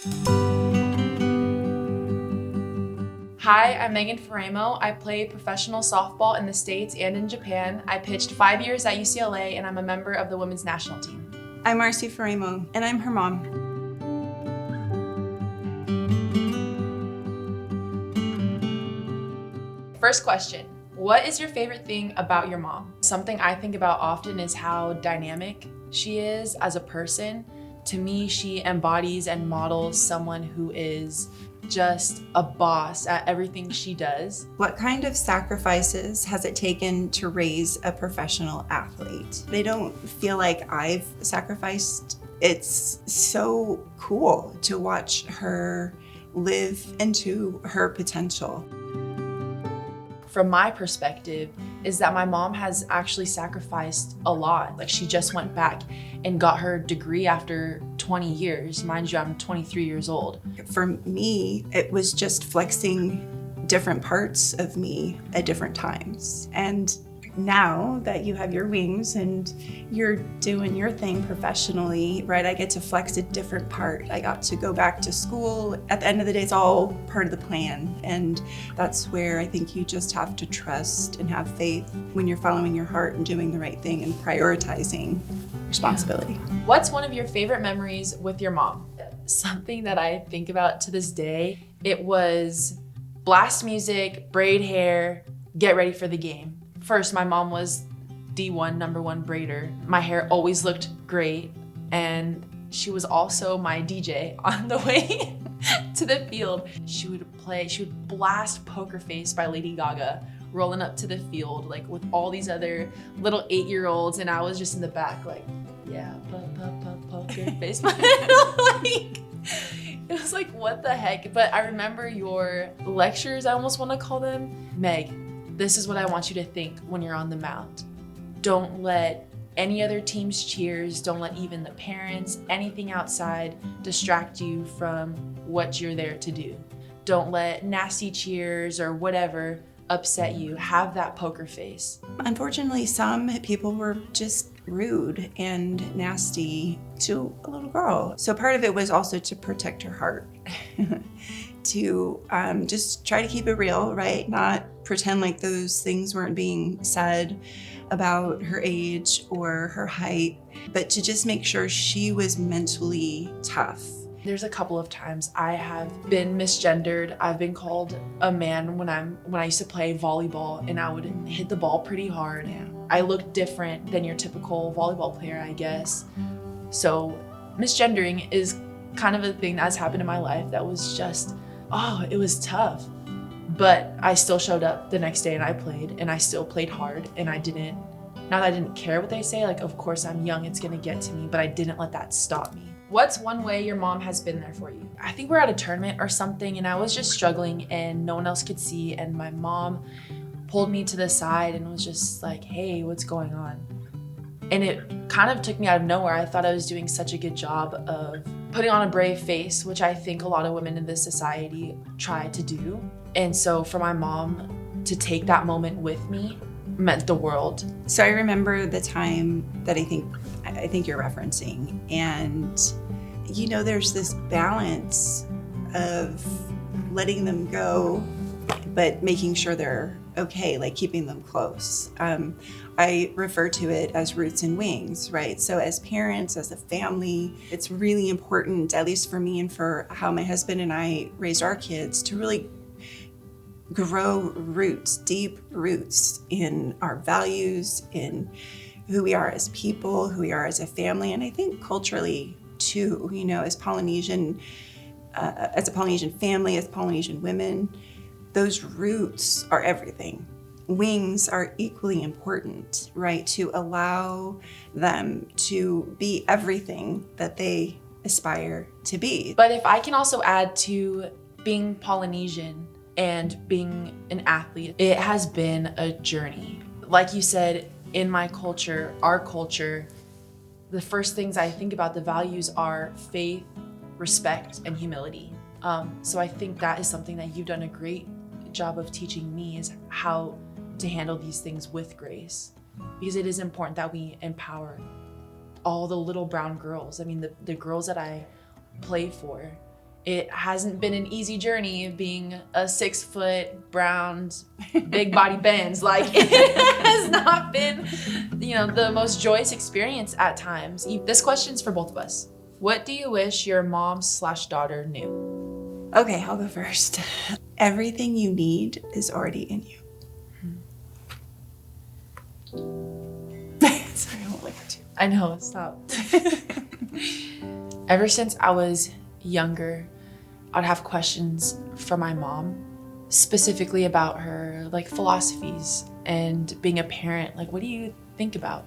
Hi, I'm Megan Faraimo. I play professional softball in the States and in Japan. I pitched 5 years at UCLA, and I'm a member of the women's national team. I'm Marcie Faraimo, and I'm her mom. First question, what is your favorite thing about your mom? Something I think about often is how dynamic she is as a person. To me, she embodies and models someone who is just a boss at everything she does. What kind of sacrifices has it taken to raise a professional athlete? They don't feel like I've sacrificed. It's so cool to watch her live into her potential. From my perspective, is that my mom has actually sacrificed a lot. Like, she just went back and got her degree after 20 years. Mind you, I'm 23 years old. For me, it was just flexing different parts of me at different times. And now that you have your wings and you're doing your thing professionally, right, I get to flex a different part. I got to go back to school. At the end of the day, it's all part of the plan. And that's where I think you just have to trust and have faith when you're following your heart and doing the right thing and prioritizing responsibility. What's one of your favorite memories with your mom? Something that I think about to this day, it was blast music, braid hair, get ready for the game. First, my mom was D1, #1 braider. My hair always looked great, and she was also my DJ on the way to the field. She would blast Poker Face by Lady Gaga, rolling up to the field, like with all these other little 8-year-olds, and I was just in the back, like, yeah, Poker Face. Like, it was like, what the heck? But I remember your lectures, I almost want to call them. Meg, this is what I want you to think when you're on the mound. Don't let any other team's cheers, don't let even the parents, anything outside distract you from what you're there to do. Don't let nasty cheers or whatever upset you. Have that poker face. Unfortunately, some people were just rude and nasty to a little girl. So part of it was also to protect her heart. To just try to keep it real, right? Not pretend like those things weren't being said about her age or her height, but to just make sure she was mentally tough. There's a couple of times I have been misgendered. I've been called a man when I used to play volleyball, and I would hit the ball pretty hard. Yeah. I look different than your typical volleyball player, I guess. So misgendering is kind of a thing that's happened in my life that was just, it was tough. But I still showed up the next day and I played, and I still played hard, and not that I didn't care what they say, like, of course I'm young, it's gonna get to me, but I didn't let that stop me. What's one way your mom has been there for you? I think we're at a tournament or something, and I was just struggling and no one else could see, and my mom pulled me to the side and was just like, hey, what's going on? And it kind of took me out of nowhere. I thought I was doing such a good job of putting on a brave face, which I think a lot of women in this society try to do. And so for my mom to take that moment with me meant the world. So I remember the time that I think you're referencing, and there's this balance of letting them go, but making sure they're okay, like keeping them close. I refer to it as roots and wings, right? So as parents, as a family, it's really important, at least for me and for how my husband and I raised our kids, to really grow roots, deep roots in our values, in who we are as people, who we are as a family, and I think culturally too, as a Polynesian family, as Polynesian women, those roots are everything. Wings are equally important, right? To allow them to be everything that they aspire to be. But if I can also add to being Polynesian and being an athlete, it has been a journey. Like you said, in my culture, our culture, the first things I think about, the values are faith, respect, and humility. So I think that is something that you've done a great job of teaching me, is how to handle these things with grace. Because it is important that we empower all the little brown girls. I mean, the girls that I play for, It hasn't been an easy journey being a 6-foot, brown, big body Benz. Like, it has not been, the most joyous experience at times. This question's for both of us. What do you wish your mom/daughter knew? Okay, I'll go first. Everything you need is already in you. Sorry, I won't look at you. I know, stop. Ever since I was younger, I'd have questions from my mom, specifically about her philosophies and being a parent. Like, what do you think about?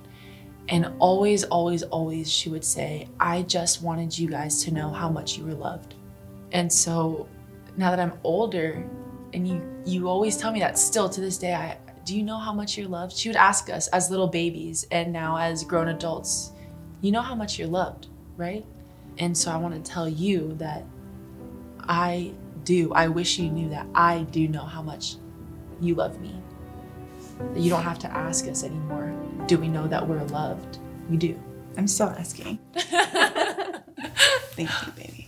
And always, always, always she would say, I just wanted you guys to know how much you were loved. And so now that I'm older, and you always tell me that still to this day, do you know how much you're loved? She would ask us as little babies and now as grown adults, you know how much you're loved, right? And so I want to tell you that I do. I wish you knew that I do know how much you love me. That you don't have to ask us anymore. Do we know that we're loved? We do. I'm still asking. Thank you, baby.